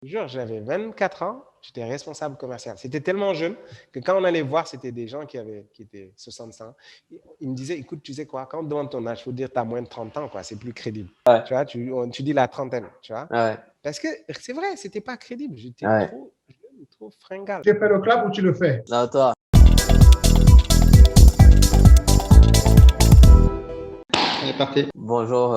Je te jure, j'avais 24 ans, j'étais responsable commercial. C'était tellement jeune que quand on allait voir, c'était des gens qui étaient 65. Ils me disaient, écoute, tu sais quoi, quand on te demande ton âge, il faut dire que tu as moins de 30 ans, quoi, c'est plus crédible. Ouais, Tu vois, tu dis la trentaine, tu vois. ouais, Parce que c'est vrai, c'était pas crédible. J'étais ouais. trop jeune, trop fringal. Tu fais le club ou tu le fais? Non, toi. C'est parti. Bonjour,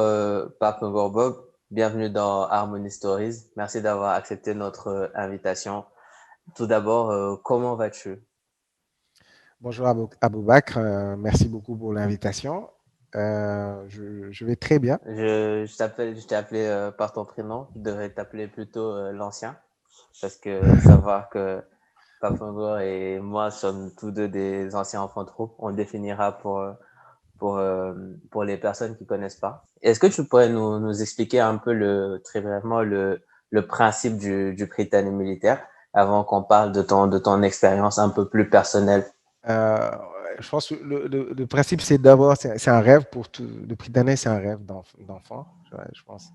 Pape Bob. Bienvenue dans Harmony Stories. Merci d'avoir accepté notre invitation. Tout d'abord, comment vas-tu? Bonjour Aboubakr, merci beaucoup pour l'invitation. Je vais très bien. Je t'ai appelé par ton prénom. Je devrais t'appeler plutôt l'ancien, parce que savoir que Pape Ngor et moi sommes tous deux des anciens enfants de troupe, on le définira pour les personnes qui connaissent pas. Est-ce que tu pourrais nous expliquer un peu très brièvement le principe du Prytanée militaire avant qu'on parle de ton expérience un peu plus personnelle? Euh, je pense que le principe, c'est d'abord, c'est un rêve pour tout. Le prix d'année, c'est un rêve d'enfant. Je pense.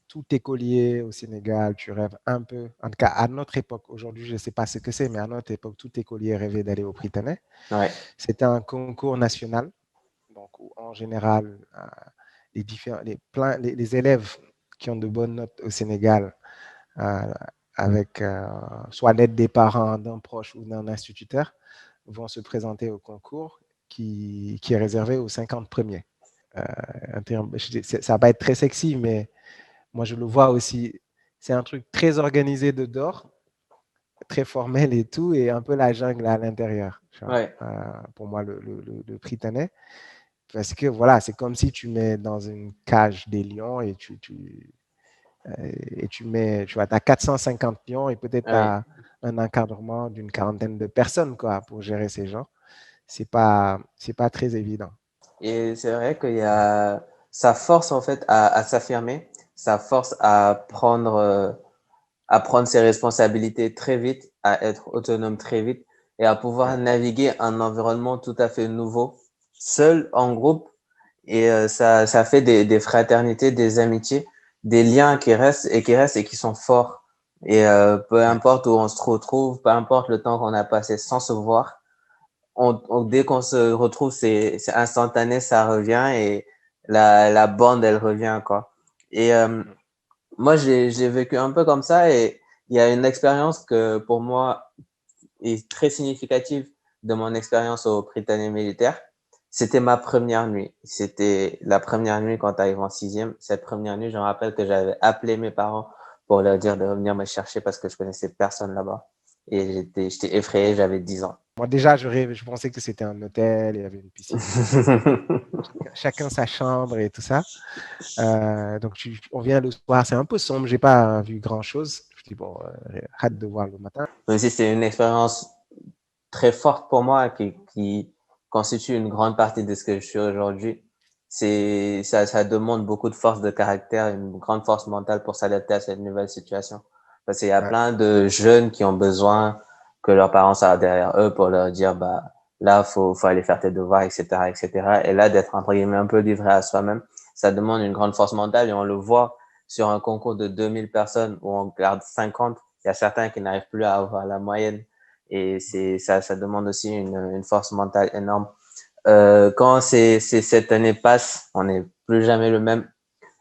Tout écolier au Sénégal, tu rêves un peu. En tout cas, à notre époque, aujourd'hui, je ne sais pas ce que c'est, mais à notre époque, tout écolier rêvait d'aller au Prytanée. Ouais, C'était un concours national. Donc, où, en général, les élèves qui ont de bonnes notes au Sénégal, euh, avec soit l'aide des parents, d'un proche ou d'un instituteur, vont se présenter au concours qui est réservé aux 50 premiers. Ça va être très sexy, mais moi je le vois aussi. C'est un truc très organisé de dehors, très formel et tout, et un peu la jungle à l'intérieur. ouais, Pour moi, le Prytanée. Parce que voilà, c'est comme si tu mets dans une cage des lions et tu mets, tu vois, as 450 lions et peut-être tu ouais. as un encadrement d'une quarantaine de personnes quoi, pour gérer ces gens. C'est pas très évident. Et c'est vrai qu'il y a ça force en fait à s'affirmer, ça force à prendre ses responsabilités très vite, à être autonome très vite et à pouvoir Ouais, naviguer un environnement tout à fait nouveau, seul, en groupe. Et ça fait des fraternités, des amitiés, des liens qui restent et qui sont forts. Et peu ouais, importe où on se retrouve, peu importe le temps qu'on a passé sans se voir, dès qu'on se retrouve, c'est instantané, ça revient et la bande, elle revient, quoi. Et moi, j'ai vécu un peu comme ça et il y a une expérience que pour moi est très significative de mon expérience au Prytanée militaire. C'était ma première nuit. C'était la première nuit quand tu arrives en sixième. Cette première nuit, je me rappelle que j'avais appelé mes parents pour leur dire de venir me chercher parce que je connaissais personne là-bas. Et j'étais effrayé, j'avais 10 ans. moi déjà, je pensais que c'était un hôtel, il y avait une piscine et tout. Chacun sa chambre et tout ça. Donc, on vient le soir, c'est un peu sombre, j'ai pas vu grand-chose. Je dis, bon, hâte de voir le matin. Même si c'est une expérience très forte pour moi qui constitue une grande partie de ce que je suis aujourd'hui. Ça demande beaucoup de force de caractère, une grande force mentale pour s'adapter à cette nouvelle situation. Parce qu'il y a Ouais, plein de jeunes qui ont besoin que leurs parents soient derrière eux pour leur dire, bah, là, faut aller faire tes devoirs, etc., etc. Et cetera. Et là, d'être, entre guillemets, un peu livré à soi-même, ça demande une grande force mentale et on le voit sur un concours de 2000 personnes où on garde 50. Il y a certains qui n'arrivent plus à avoir la moyenne et ça demande aussi une force mentale énorme. Quand cette année passe, on n'est plus jamais le même.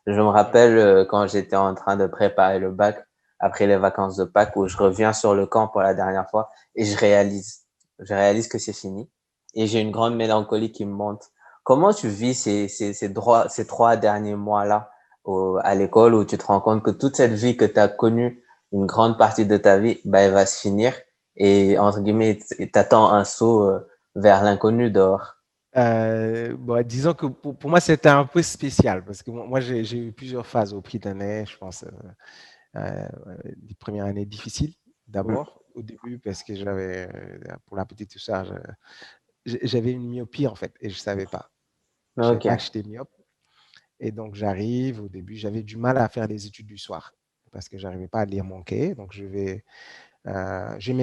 Je me ouais, rappelle quand j'étais en train de préparer le bac après les vacances de Pâques où je reviens sur le camp pour la dernière fois et je réalise que c'est fini et j'ai une grande mélancolie qui me monte. Comment tu vis ces 3 derniers mois-là à l'école où tu te rends compte que toute cette vie que tu as connue, une grande partie de ta vie, bah, elle va se finir et entre guillemets, t'attends un saut vers l'inconnu dehors. bon, disons que pour moi, c'était un peu spécial parce que moi, j'ai eu plusieurs phases au prix d'année, je pense. Euh, les premières années difficiles, Mm. d'abord, au début, parce que pour la petite histoire, j'avais une myopie en fait, et je ne savais pas. Je savais Ok. pas que j'étais myope. Et donc, j'arrive, au début, j'avais du mal à faire les études du soir parce que j'arrivais pas à lire mon cahier. Donc, j'aimais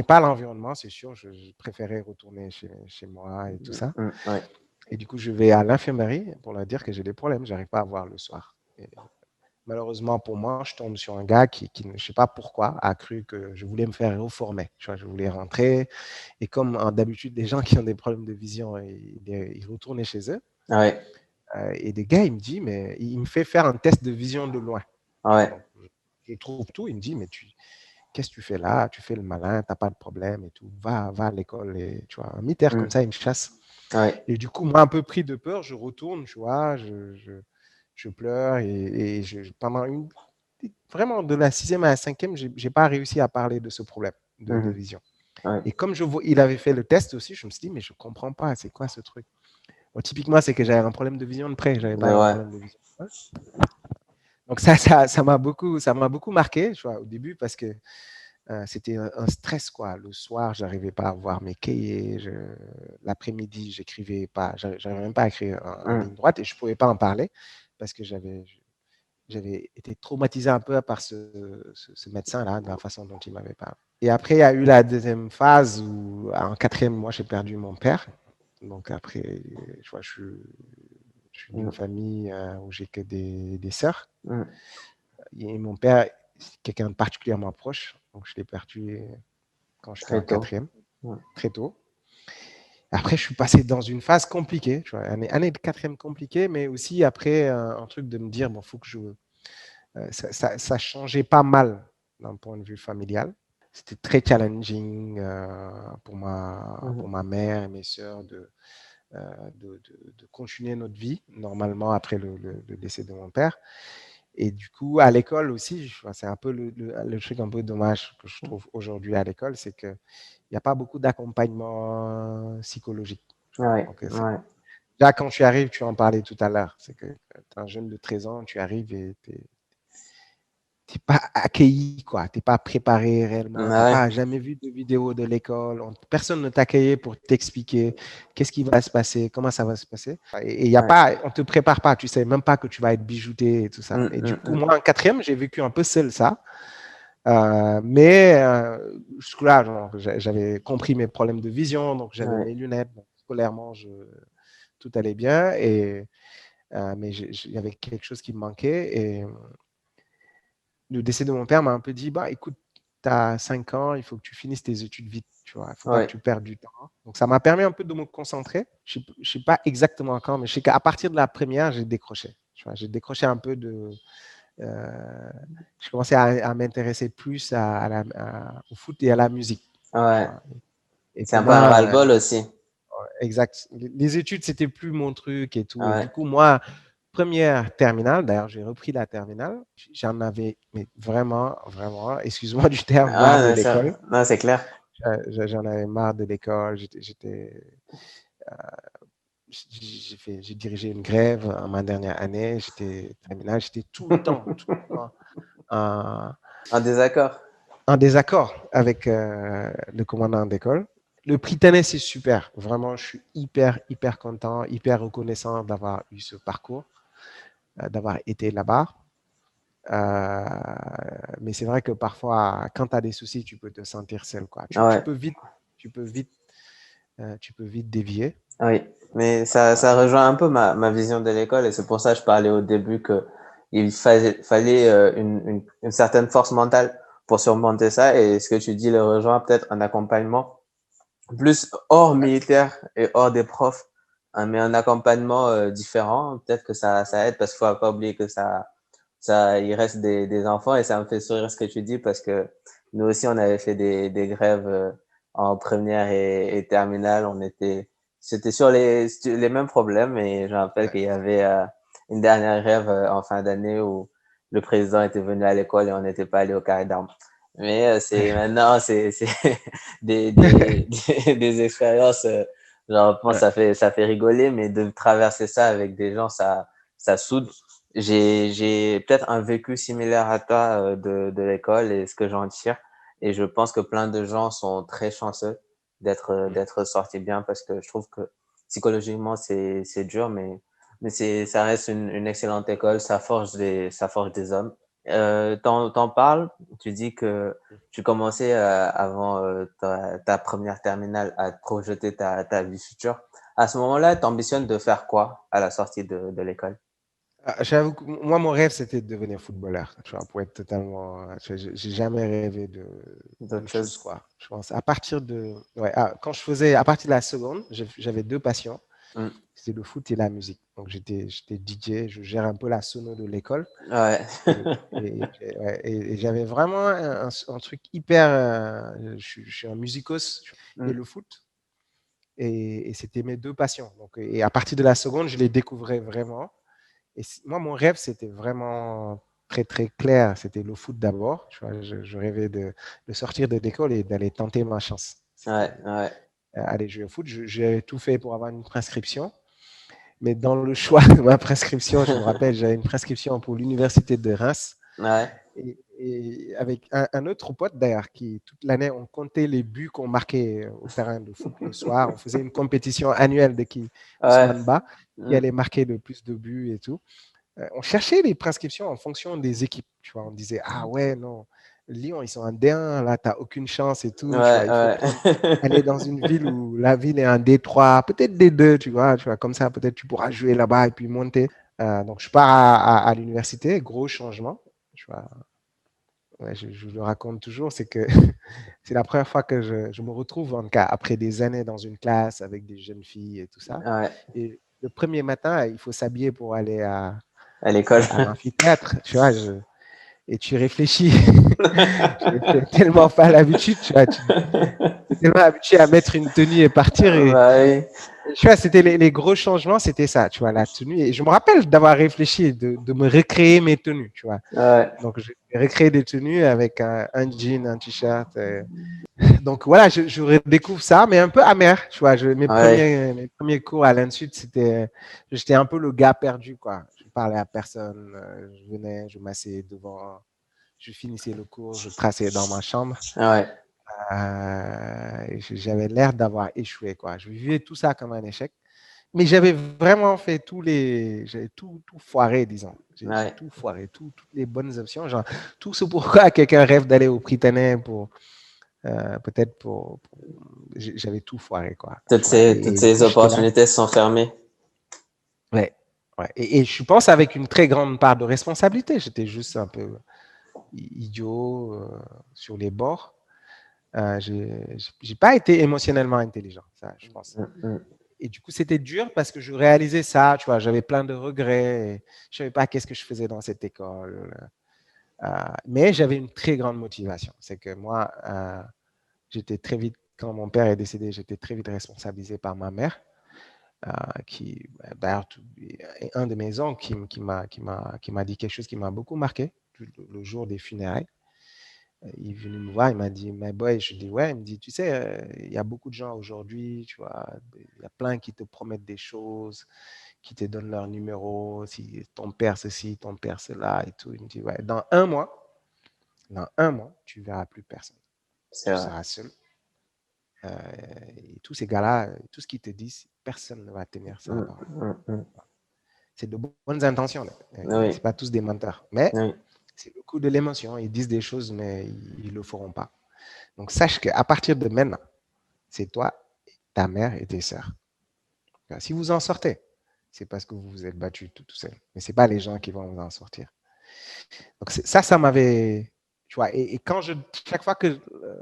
pas l'environnement, c'est sûr. Je préférais retourner chez moi et tout ça. Mm, ouais. Et du coup, je vais à l'infirmerie pour leur dire que j'ai des problèmes. J'arrive pas à voir le soir. malheureusement pour moi, je tombe sur un gars qui ne sais pas pourquoi, a cru que je voulais me faire reformer. Tu vois, je voulais rentrer. Et comme d'habitude, les gens qui ont des problèmes de vision, ils retournaient chez eux. Ouais, Et des gars, il me dit, mais il me fait faire un test de vision de loin. Tu vois, ouais, donc, je trouve tout. Il me dit, mais qu'est-ce que tu fais là? Tu fais le malin, tu n'as pas de problème et tout. Va à l'école. Et, tu vois, un militaire comme mm, ça, il me chasse. ouais, Et du coup, moi, un peu pris de peur, je retourne, tu vois, je pleure et pendant vraiment de la sixième à la cinquième, je n'ai pas réussi à parler de ce problème de mhm, vision. ouais, Et comme il avait fait le test aussi, je me suis dit, mais je ne comprends pas, c'est quoi ce truc? Bon, typiquement, c'est que j'avais un problème de vision de près, je n'avais pas un ouais, problème de vision. Donc ça m'a beaucoup marqué, tu vois, au début, parce que c'était un stress, quoi. Le soir, j'arrivais pas à voir mes cahiers. L'après-midi, j'écrivais pas. J'arrivais même pas à écrire en mm, ligne droite et je pouvais pas en parler parce que j'avais été traumatisé un peu par ce médecin-là, de la façon dont il m'avait parlé. Et après, il y a eu la deuxième phase où, en quatrième, moi, j'ai perdu mon père. Donc après, je vois, je suis d'une mm, famille où j'ai que des sœurs. mm. Et mon père, c'est quelqu'un de particulièrement proche. Donc je l'ai perdu quand j'étais en Très tôt. quatrième, Mm, très tôt. Après, je suis passé dans une phase compliquée, tu vois, année de quatrième compliquée, mais aussi après un truc de me dire, bon, faut que ça changeait pas mal d'un point de vue familial. C'était très challenging pour mhm, ma mère et mes sœurs de continuer notre vie normalement après le décès de mon père. Et du coup, à l'école aussi, c'est un peu le truc un peu dommage que je trouve aujourd'hui à l'école, c'est qu'il n'y a pas beaucoup d'accompagnement psychologique. Tu vois. ouais, Donc, ouais, là, quand tu arrives, tu en parlais tout à l'heure, c'est que tu es un jeune de 13 ans, tu arrives et tu n'es pas accueilli, quoi. Tu n'es pas préparé réellement, tu n'as ouais, pas jamais vu de vidéo de l'école, personne ne t'a accueilli pour t'expliquer qu'est-ce qui va se passer, comment ça va se passer. Et y a ouais, pas, on ne te prépare pas, tu ne sais même pas que tu vas être bijouté et tout ça. mm, Et du mm, coup, mm. moi, en quatrième, j'ai vécu un peu seul ça. Mais jusque-là, j'avais compris mes problèmes de vision, donc j'avais Ouais, mes lunettes. Donc, scolairement, tout allait bien. Mais il y avait quelque chose qui me manquait. Et le décès de mon père m'a un peu dit, bah, écoute, tu as 5 ans, il faut que tu finisses tes études vite. Tu vois, il ne faut pas que ouais, tu perdes du temps. Donc, ça m'a permis un peu de me concentrer. Je ne sais pas exactement quand, mais je sais qu'à partir de la première, j'ai décroché. Tu vois, j'ai décroché un peu je commençais à m'intéresser plus au foot et à la musique. Tu ouais. vois. Et C'est pour un peu un moi, ras-le-bol aussi. exact. Les études, c'était plus mon truc et tout. Et du Ouais. coup, moi, première terminale, d'ailleurs, j'ai repris la terminale. J'en avais, mais vraiment, vraiment, excuse-moi du terme, Ah, marre de non, ça, l'école. non, c'est clair. J'en avais marre de l'école. J'ai dirigé une grève en ma dernière année. J'étais terminale. J'étais tout le temps en, En désaccord. en désaccord avec le commandant d'école. Le prix tennis, c'est super. Vraiment, je suis hyper content, hyper reconnaissant d'avoir eu ce parcours, d'avoir été là-bas. Euh, mais c'est vrai que parfois, quand tu as des soucis, tu peux te sentir seul, quoi. Ouais. Tu peux vite, tu peux vite dévier. Oui, mais ça rejoint un peu ma vision de l'école et c'est pour ça que je parlais au début que fallait une certaine force mentale pour surmonter ça et ce que tu dis le rejoint peut-être un accompagnement plus hors militaire et hors des profs, hein, mais un accompagnement différent, peut-être que ça aide parce qu'il faut pas oublier que il reste des enfants et ça me fait sourire ce que tu dis parce que nous aussi on avait fait des grèves en première et terminale, c'était sur les mêmes problèmes et je me rappelle Ouais. qu'il y avait une dernière grève en fin d'année où le président était venu à l'école et on n'était pas allé au carré d'armes. Mais c'est maintenant, c'est des expériences, genre, moi, Ouais. ça fait rigoler, mais de traverser ça avec des gens, ça soude. J'ai peut-être un vécu similaire à toi de l'école et ce que j'en tire. Et je pense que plein de gens sont très chanceux d'être sortis bien parce que je trouve que psychologiquement, c'est dur, mais ça reste une excellente école. Ça forge des hommes. T'en parles, tu dis que tu commençais avant ta première terminale à te projeter ta vie future. À ce moment-là, tu ambitionnes de faire quoi à la sortie de l'école? J'avoue que moi, mon rêve, c'était de devenir footballeur. Tu vois, pour être totalement. J'ai jamais rêvé D'autres d'autre chose, choses. quoi. Je pense. À partir de. Ouais, quand je faisais. À partir de la seconde, j'avais deux passions. Mm. C'était le foot et la musique. Donc, j'étais DJ. Je gère un peu la sono de l'école. Ouais. Ouais, et j'avais vraiment un truc hyper. Je suis un musicos et Mm. le foot. Et c'était mes deux passions. Donc, et à partir de la seconde, je les découvrais vraiment. Et moi, mon rêve, c'était vraiment très, très clair. C'était le foot d'abord. Tu vois, je rêvais de sortir de l'école et d'aller tenter ma chance. C'était Ouais, ouais, aller jouer au foot. J'ai tout fait pour avoir une prescription. Mais dans le choix de ma prescription, je me rappelle, j'avais une prescription pour l'université de Reims. ouais, Et avec un autre pote d'ailleurs, qui toute l'année, on comptait les buts qu'on marquait au terrain de foot le soir. On faisait une compétition annuelle de qui ouais. Ousmane Ba, qui Mm. allait marquer le plus de buts et tout. On cherchait les prescriptions en fonction des équipes. Tu vois, on disait, ah ouais, non, Lyon, ils sont en D1, là, tu n'as aucune chance et tout. Tu vois, Ouais, il faut ouais. prendre, aller dans une ville où la ville est en D3, peut-être D2, tu vois, comme ça, peut-être tu pourras jouer là-bas et puis monter. Donc, je pars à l'université, gros changement. Tu vois, ouais, je le raconte toujours, c'est que c'est la première fois que je me retrouve, en tout cas, après des années dans une classe avec des jeunes filles et tout ça. Ouais. Et le premier matin, il faut s'habiller pour aller À l'école. à l'amphithéâtre, tu vois, et tu réfléchis. J'ai tellement pas l'habitude, tu vois, tu es tellement habitué à mettre une tenue et partir. Bah oui. Tu vois, c'était les gros changements, c'était ça, tu vois, la tenue. Et je me rappelle d'avoir réfléchi, de me recréer mes tenues, tu vois. Ouais, Donc, j'ai recréé des tenues avec un jean, un t-shirt. Donc, voilà, je redécouvre ça, mais un peu amer, tu vois. ouais. Mes premiers cours à l'Institut, j'étais un peu le gars perdu, quoi. Je parlais à personne, je venais, je m'asseyais devant, je finissais le cours, je traçais dans ma chambre. Ouais. Et j'avais l'air d'avoir échoué, quoi. Je vivais tout ça comme un échec. Mais j'avais vraiment fait j'avais tout foiré, disons. J'ai Ouais. tout foiré, toutes les bonnes options. Genre, tout ce pourquoi quelqu'un rêve d'aller au Britannique pour, peut-être j'avais tout foiré, quoi. Toutes Tu vois. toutes Et du ces coup, j'étais là. opportunités sont fermées. Ouais. Ouais. Et je pense avec une très grande part de responsabilité. J'étais juste un peu idiot sur les bords. J'ai pas été émotionnellement intelligent, ça, je pense. Mm, mm. Et du coup, c'était dur parce que je réalisais ça, tu vois, j'avais plein de regrets. Et je savais pas qu'est-ce que je faisais dans cette école. Mais j'avais une très grande motivation. C'est que moi, j'étais très vite, quand mon père est décédé, j'étais très vite responsabilisé par ma mère, qui, d'ailleurs, un de mes oncles qui m'a dit quelque chose qui m'a beaucoup marqué le jour des funérailles. Il est venu me voir, il m'a dit, my boy, je dis, ouais, il me dit, tu sais, il y a beaucoup de gens aujourd'hui, tu vois, il y a plein qui te promettent des choses, qui te donnent leur numéro, si ton père ceci, ton père cela et tout. Il me dit, ouais, dans un mois, tu verras plus personne. C'est Tu vrai. seras seul. Et tous ces gars-là, tout ce qu'ils te disent, personne ne va tenir ça la Mm, parole. mm, mm. C'est de bonnes intentions, Oui, c'est pas tous des menteurs, mais oui. c'est le coup de l'émotion. Ils disent des choses, mais ils ne le feront pas. Donc, sache qu'à partir de maintenant, c'est toi, ta mère et tes sœurs. Si vous en sortez, c'est parce que vous vous êtes battu tout seul. Mais ce n'est pas les gens qui vont vous en sortir. Donc, ça m'avait. Tu vois, et chaque fois que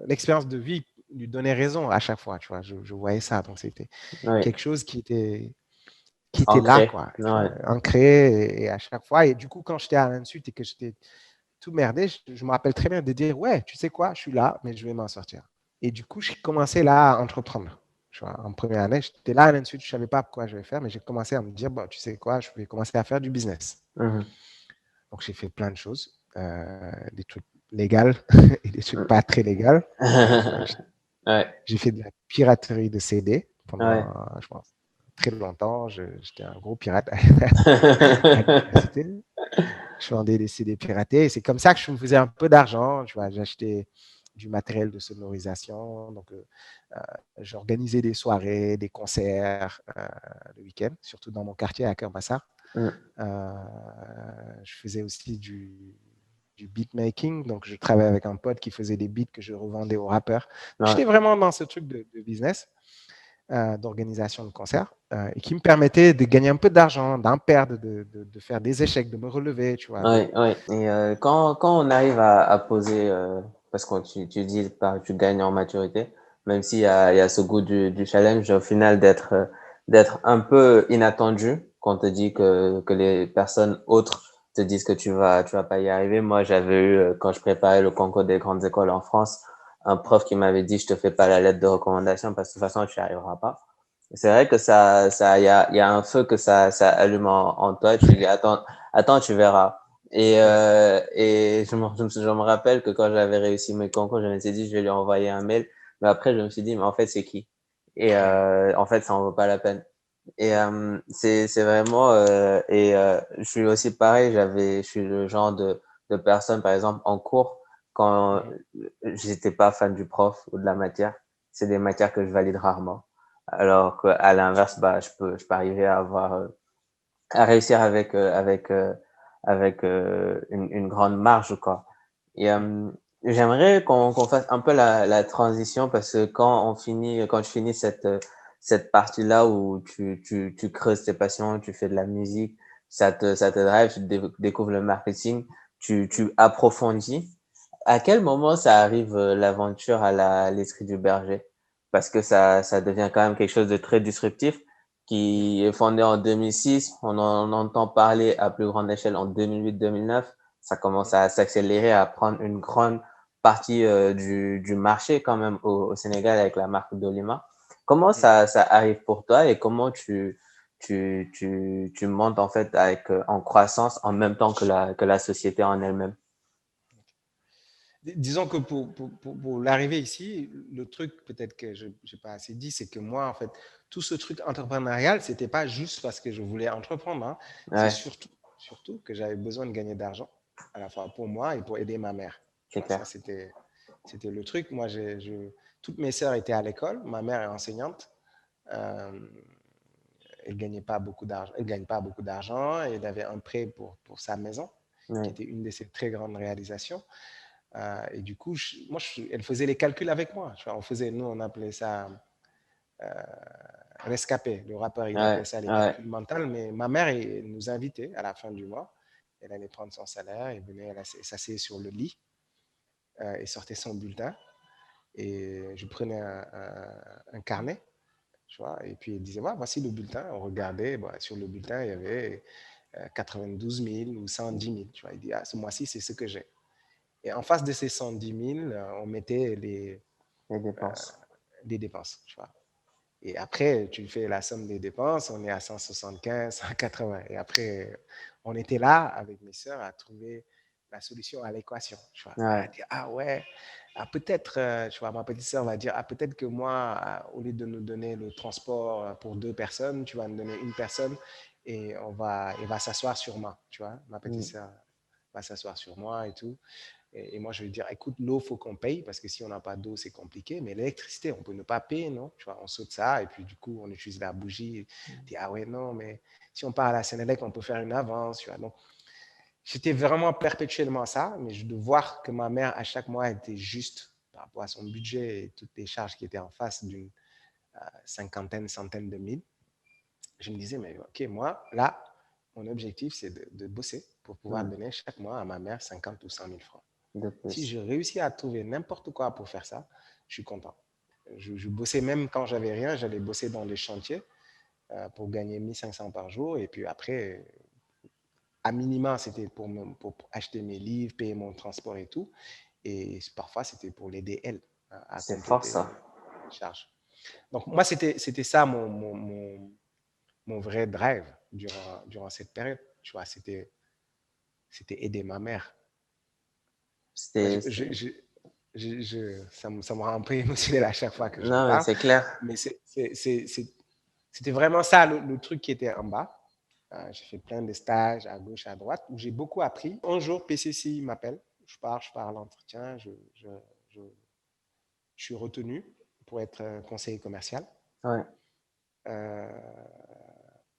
l'expérience de vie lui donnait raison, à chaque fois, tu vois, je voyais ça. Donc, c'était Oui. quelque chose qui était là, Ancré. quoi, tu vois, Ouais. ancré, et à chaque fois. Et du coup, quand j'étais à l'insulte et que j'étais tout merdé, je me rappelle très bien de dire, ouais, tu sais quoi, je suis là, mais je vais m'en sortir. Et du coup, j'ai commencé là à entreprendre. Tu vois, en première année, j'étais là à l'insulte, je ne savais pas quoi je vais faire, mais j'ai commencé à me dire, bon, tu sais quoi, je vais commencer à faire du business. Mhm. Donc, j'ai fait plein de choses, des trucs légaux et des trucs pas très légaux. Ouais. J'ai fait de la piraterie de CD Ouais. pendant, je pense, très longtemps. J'étais un gros pirate à l'université. Je vendais des CD piratés. Et c'est comme ça que je me faisais un peu d'argent. Tu vois, j'achetais du matériel de sonorisation. Donc, j'organisais des soirées, des concerts le week-end, surtout dans mon quartier à Kermassar. Mm. Je faisais aussi du beatmaking. Donc, je travaillais avec un pote qui faisait des beats que je revendais aux rappeurs. Ouais. J'étais vraiment dans ce truc de business. d'organisation de concerts et qui me permettait de gagner un peu d'argent, d'en perdre, de faire des échecs, de me relever, tu vois. Oui, oui. Et quand on arrive à poser, parce que tu dis, tu gagnes en maturité, même s'il y a ce goût du challenge, au final, d'être un peu inattendu, quand on te dit que les personnes autres te disent que tu vas pas y arriver. Moi, j'avais eu, quand je préparais le concours des grandes écoles en France, un prof qui m'avait dit, je te fais pas la lettre de recommandation parce que de toute façon, tu n'y arriveras pas. C'est vrai que il y a un feu que ça allume en toi. Tu dis, attends, tu verras. Et je me rappelle que quand j'avais réussi mes concours, je me suis dit, je vais lui envoyer un mail. Mais après, je me suis dit, mais en fait, c'est qui? Et en fait, ça en vaut pas la peine. Et c'est vraiment. Je suis aussi pareil, je suis le genre de personne, par exemple, en cours, quand j'étais pas fan du prof ou de la matière, c'est des matières que je valide rarement. Alors qu'à l'inverse, bah, je peux arriver à réussir avec une grande marge, quoi. Et j'aimerais qu'on fasse un peu la transition parce que quand tu finis cette partie-là où tu creuses tes passions, tu fais de la musique, ça te drive, tu découvres le marketing, tu approfondis. À quel moment ça arrive, l'aventure à l'Esprit du Berger? Parce que ça devient quand même quelque chose de très disruptif qui est fondé en 2006. On en entend parler à plus grande échelle en 2008-2009. Ça commence à s'accélérer, à prendre une grande partie du marché quand même au Sénégal avec la marque Dolima. Comment ça arrive pour toi et comment tu montes en fait en croissance en même temps que la société en elle-même? Disons que pour l'arrivée ici, le truc peut-être que je n'ai pas assez dit, c'est que moi, en fait, tout ce truc entrepreneurial, c'était pas juste parce que je voulais entreprendre, hein. C'est Ouais, surtout que j'avais besoin de gagner d'argent, à la fois pour moi et pour aider ma mère. Tu c'est vois, ça, clair. c'était le truc. Moi, toutes mes sœurs étaient à l'école, ma mère est enseignante. Euh, elle gagnait pas beaucoup d'argent, elle gagne pas beaucoup d'argent. Elle avait un prêt pour sa maison, qui Ouais, était une de ses très grandes réalisations. Et du coup, elle faisait les calculs avec moi. Tu vois, nous, on appelait ça rescapé. Le rappeur, il ouais, appelle ça les ouais. calculs mentaux. Mais ma mère, elle nous invitait à la fin du mois. Elle allait prendre son salaire, elle venait, elle s'asseyait sur le lit et sortait son bulletin. Et je prenais un carnet, tu vois, et puis elle disait, ouais, voici le bulletin. On regardait, bah, sur le bulletin, il y avait 92 000 ou 110 000. Tu vois, il dit, ah, ce mois-ci, c'est ce que j'ai. Et en face de ces 110 000, on mettait Les dépenses. les dépenses. Tu vois. Et après, tu fais la somme des dépenses, on est à 175, 180. Et après, on était là avec mes sœurs à trouver la solution à l'équation. Tu vois. À Ouais, dire, ah ouais, ah, peut-être, tu vois, ma petite sœur va dire, ah peut-être que moi, au lieu de nous donner le transport pour 2 personnes, tu vas nous donner une personne et elle va s'asseoir sur moi. Tu vois, ma petite mm, sœur va s'asseoir sur moi et tout. Et moi, je vais dire, écoute, l'eau, il faut qu'on paye parce que si on n'a pas d'eau, c'est compliqué. Mais l'électricité, on peut ne pas payer, non? Tu vois, on saute ça et puis du coup, on utilise la bougie. Et on dit, ah ouais, non, mais si on part à la Sénélec, on peut faire une avance. Tu vois. Donc, j'étais vraiment perpétuellement ça, mais de voir que ma mère, à chaque mois, était juste par rapport à son budget et toutes les charges qui étaient en face d'une cinquantaine, centaine de mille, je me disais, mais ok, moi, là, mon objectif, c'est de bosser pour pouvoir mm, donner chaque mois à ma mère 50 ou 100 000 francs. de Si plus. je réussis à trouver n'importe quoi pour faire ça, je suis content. Je bossais même quand j'avais rien, j'allais bosser dans les chantiers pour gagner 1500 par jour. Et puis après, à minima, c'était pour acheter mes livres, payer mon transport et tout. Et parfois, c'était pour l'aider elle à C'est fort compléter ça. les charges. Donc moi, c'était ça mon vrai drive durant cette période. Tu vois, c'était aider ma mère. Ouais, C'était, c'est- ça me rend un peu émotionnel à chaque fois que j'en Non, mais parle, c'est clair. mais c'était vraiment ça le truc qui était en bas. J'ai fait plein de stages à gauche, à droite, où j'ai beaucoup appris. Un jour, PCCI m'appelle, je pars à l'entretien, je, je suis retenu pour être conseiller commercial. Ouais, Euh,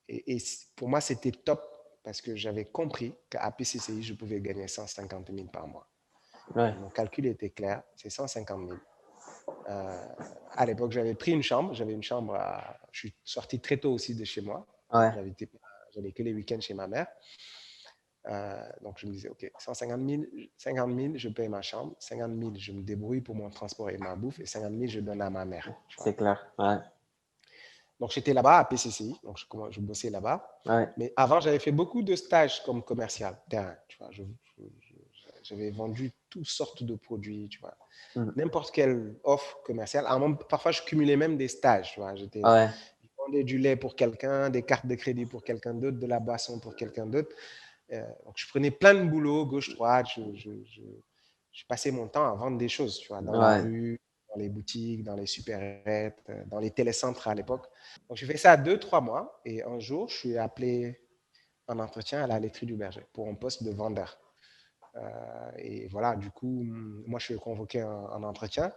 et pour moi, c'était top parce que j'avais compris qu'à PCCI, je pouvais gagner 150 000 par mois. ouais, Donc, mon calcul était clair, c'est 150 000. À l'époque, j'avais pris une chambre. J'avais une chambre. Je suis sorti très tôt aussi de chez moi. Ouais, J'allais que les week-ends chez ma mère. Donc, je me disais, OK, 50 000, je paye ma chambre. 50 000, je me débrouille pour mon transport et ma bouffe. Et 50 000, je donne à ma mère. Tu vois. c'est clair. Ouais, Donc, j'étais là-bas à PCCI. Donc, je bossais là-bas. ouais, Mais avant, j'avais fait beaucoup de stages comme commercial, terrain. Tu vois. J'avais vendu toutes sortes de produits, tu vois. mhm, N'importe quelle offre commerciale. Parfois, je cumulais même des stages, tu vois. ouais, Je vendais du lait pour quelqu'un, des cartes de crédit pour quelqu'un d'autre, de la boisson pour quelqu'un d'autre. Donc, je prenais plein de boulot, gauche-droite. Je passais mon temps à vendre des choses, tu vois, dans la ouais. rue, dans les boutiques, dans les supérettes, dans les télécentres à l'époque. Donc, j'ai fait ça 2, 3 mois. Et un jour, je suis appelé en entretien à la laiterie du Berger pour un poste de vendeur. Et voilà, du coup, moi, je suis convoqué en entretien.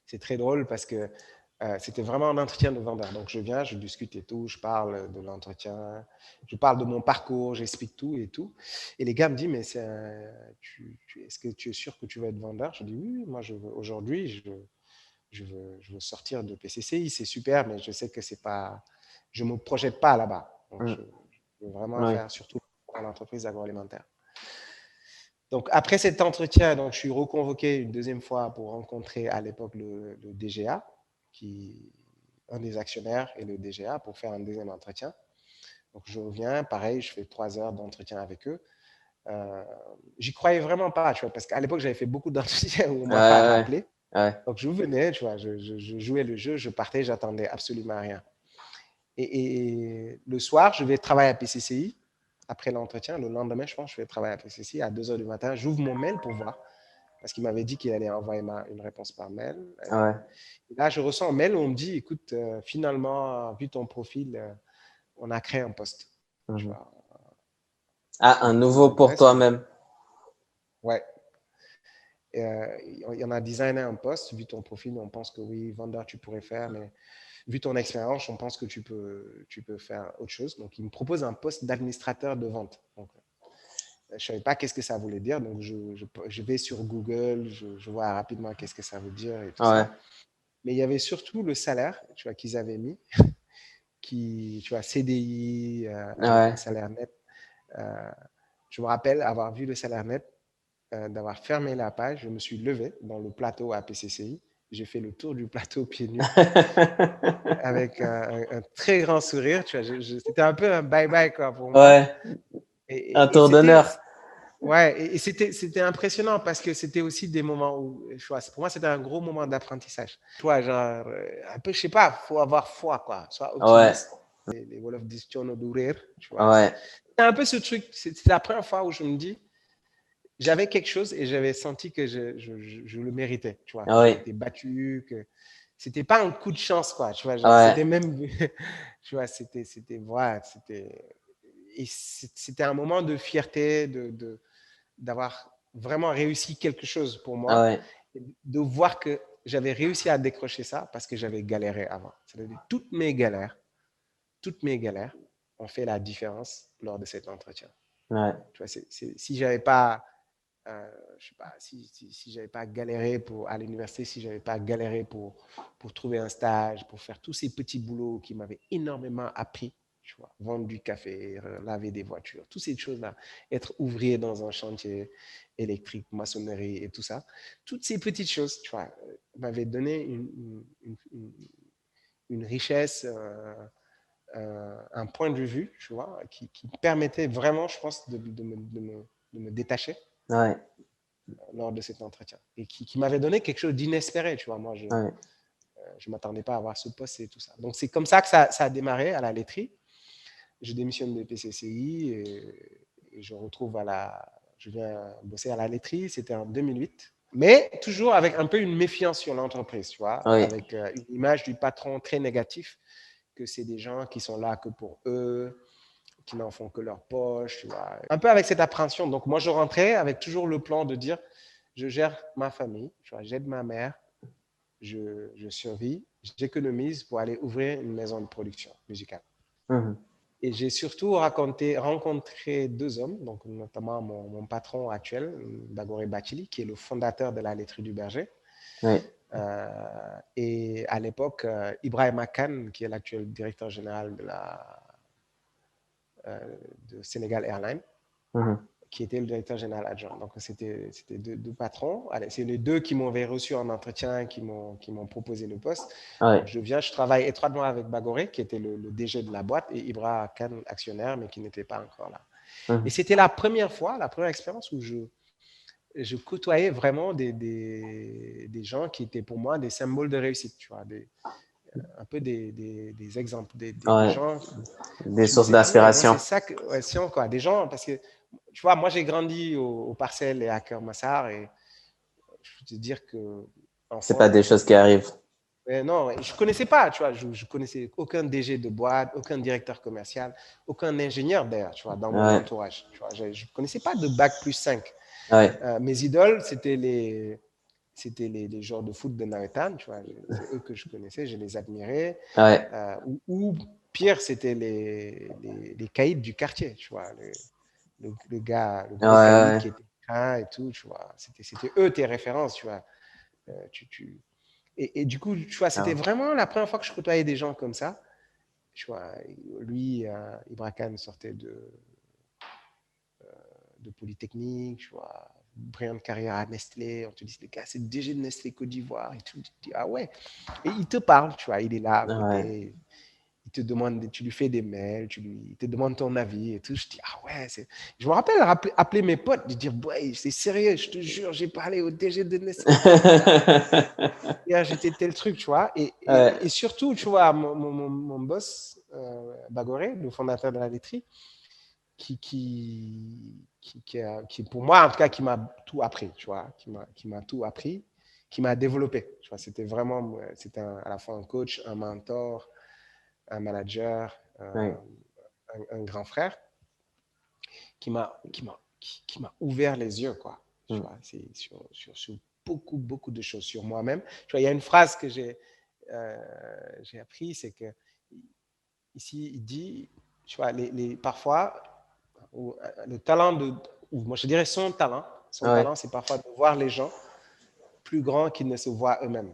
C'est très drôle parce que c'était vraiment un entretien de vendeur. Donc, je viens, je discute et tout, je parle de l'entretien, je parle de mon parcours, j'explique tout et tout. Et les gars me disent, mais est-ce que tu es sûr que tu vas être vendeur? Je dis, oui, oui, moi, aujourd'hui, je veux sortir de PCCI, c'est super, mais je sais que c'est pas, je ne me projette pas là-bas. Donc, Mhm, je veux vraiment oui, faire surtout dans l'entreprise agroalimentaire. Donc, après cet entretien, donc, je suis reconvoqué une deuxième fois pour rencontrer à l'époque le DGA, un des actionnaires et le DGA pour faire un deuxième entretien. Donc, je reviens, pareil, je fais 3 heures d'entretien avec eux. Euh, J'y croyais vraiment pas, tu vois, parce qu'à l'époque, j'avais fait beaucoup d'entretiens où on ne ouais, m'a pas ouais, rappelé. ouais, Donc, je venais, tu vois, je jouais le jeu, je partais, j'attendais absolument rien. Et le soir, je vais travailler à PCCI. Après l'entretien, le lendemain, je pense, je vais travailler à PCCI à 2 heures du matin. J'ouvre mon mail pour voir, parce qu'il m'avait dit qu'il allait envoyer une réponse par mail. ouais. Et là, je reçois un mail où on me dit, écoute, finalement, vu ton profil, on a créé un poste. Tu Mhm. vois, Ah, un qui nouveau pour t'intéresse? toi-même. Ouais. Il y en a designé un poste. Vu ton profil, on pense que oui, vendeur, tu pourrais faire, mais vu ton expérience, on pense que tu peux faire autre chose. Donc, il me propose un poste d'administrateur de vente. Donc, je ne savais pas qu'est-ce que ça voulait dire. Donc, je vais sur Google, je vois rapidement qu'est-ce que ça veut dire et tout Ouais, ça. Mais il y avait surtout le salaire, tu vois, qu'ils avaient mis, tu vois, CDI avec un ouais. salaire net. Euh, je me rappelle avoir vu le salaire net, d'avoir fermé la page. Je me suis levé dans le plateau à PCCI. J'ai fait le tour du plateau pieds nus avec un très grand sourire. Tu vois, c'était un peu un bye-bye quoi, pour moi. Ouais, Et, un et- et tour c'était, d'honneur. ouais, et c'était impressionnant parce que c'était aussi des moments où, tu vois, pour moi, c'était un gros moment d'apprentissage. Tu vois, genre, un peu, je sais pas, faut avoir foi, quoi. Sois Ouais, optimiste. Les Wolofs disent "Tchono d'ouvrir", tu vois. ouais, C'est un peu ce truc. C'est la première fois où je me dis, j'avais quelque chose et j'avais senti que je le méritais, tu vois, que j'ai ouais, été battu, que c'était pas un coup de chance, quoi, tu vois, genre, ouais, c'était même, tu vois, voilà, c'était un moment de fierté, d'avoir vraiment réussi quelque chose pour moi, ouais, de voir que j'avais réussi à décrocher ça parce que j'avais galéré avant. C'est-à-dire toutes mes galères ont fait la différence lors de cet entretien. ouais, Tu vois, si j'avais pas je sais pas, si j'avais pas galéré à l'université, si j'avais pas galéré pour trouver un stage, pour faire tous ces petits boulots qui m'avaient énormément appris, tu vois, vendre du café, laver des voitures, toutes ces choses-là, être ouvrier dans un chantier électrique, maçonnerie et tout ça, toutes ces petites choses, tu vois, m'avaient donné une richesse, un point de vue, tu vois, qui permettait vraiment, je pense, de me détacher ouais, lors de cet entretien et qui m'avait donné quelque chose d'inespéré. Tu vois, moi, je ouais, ne m'attendais pas à avoir ce poste et tout ça. Donc, c'est comme ça que ça a démarré à la laiterie. Je démissionne de PCCI et je viens bosser à la laiterie. C'était en 2008. Mais toujours avec un peu une méfiance sur l'entreprise, tu vois, oui, avec une image du patron très négatif, que c'est des gens qui sont là que pour eux, qui n'en font que leur poche, tu vois. Un peu avec cette appréhension. Donc, moi, je rentrais avec toujours le plan de dire, je gère ma famille, tu vois, j'aide ma mère, je survis, j'économise pour aller ouvrir une maison de production musicale. mhm, Et j'ai surtout rencontré 2 hommes, donc notamment mon patron actuel, Bagoré Bachili, qui est le fondateur de la laiterie du Berger, Oui. Et à l'époque, Ibrahima Kane, qui est l'actuel directeur général de Sénégal Airlines, qui était le directeur général adjoint. Donc, c'était deux patrons. Allez, c'est les deux qui m'avaient reçu en entretien, qui m'ont proposé le poste. Ouais. Donc, je travaille étroitement avec Bagoré, qui était le DG de la boîte, et Ibra Khan, actionnaire, mais qui n'était pas encore là. Et c'était la première expérience où je côtoyais vraiment des gens qui étaient pour moi des symboles de réussite, tu vois, un peu des exemples, des gens. Des Je me sources suis dit, ouais, moi, d'inspiration. c'est ça que, ouais, quoi, des gens, parce que, tu vois, moi, j'ai grandi aux Parcelles et à Kermassar, et je peux te dire que, C'est pas enfant, des choses qui arrivent. non, je connaissais pas, tu vois, je connaissais aucun DG de boîte, aucun directeur commercial, aucun ingénieur d'ailleurs, tu vois, dans mon entourage. Tu vois, je connaissais pas de bac plus 5. Mes idoles, c'était les joueurs de foot de Nawetan, tu vois, c'est eux que je connaissais, je les admirais. Ou pire, c'était les caïds du quartier, tu vois, le gars, le gros caïd qui était craint et tout, tu vois, c'était eux tes références, tu vois. Et du coup, tu vois, c'était vraiment la première fois que je côtoyais des gens comme ça. Tu vois, lui, Ibra Khan sortait de Polytechnique, tu vois, brillante carrière à Nestlé. On te dit, les gars, c'est le DG de Nestlé Côte d'Ivoire et tout. Tu te dis, ah ouais. Et il te parle, tu vois, il est là à côté. Il te demande, tu lui fais des mails, il te demande ton avis et tout. Je dis, ah ouais. Je me rappelle appeler mes potes, de dire, ouais, c'est sérieux, je te jure, j'ai parlé au DG de Nestlé. J'étais tel truc, tu vois. Et surtout, tu vois, mon boss, Bagoré, le fondateur de la laiterie, qui, pour moi, en tout cas, qui m'a tout appris, tu vois, qui m'a tout appris, qui m'a développé. Tu vois, c'était vraiment, c'était à la fois un coach, un mentor, un manager, un grand frère, qui m'a ouvert les yeux, quoi. Tu vois, c'est sur beaucoup de choses sur moi-même. Tu vois, il y a une phrase que j'ai appris, c'est que ici, il dit, tu vois, parfois, le talent moi je dirais son talent, c'est parfois de voir les gens plus grands qu'ils ne se voient eux-mêmes.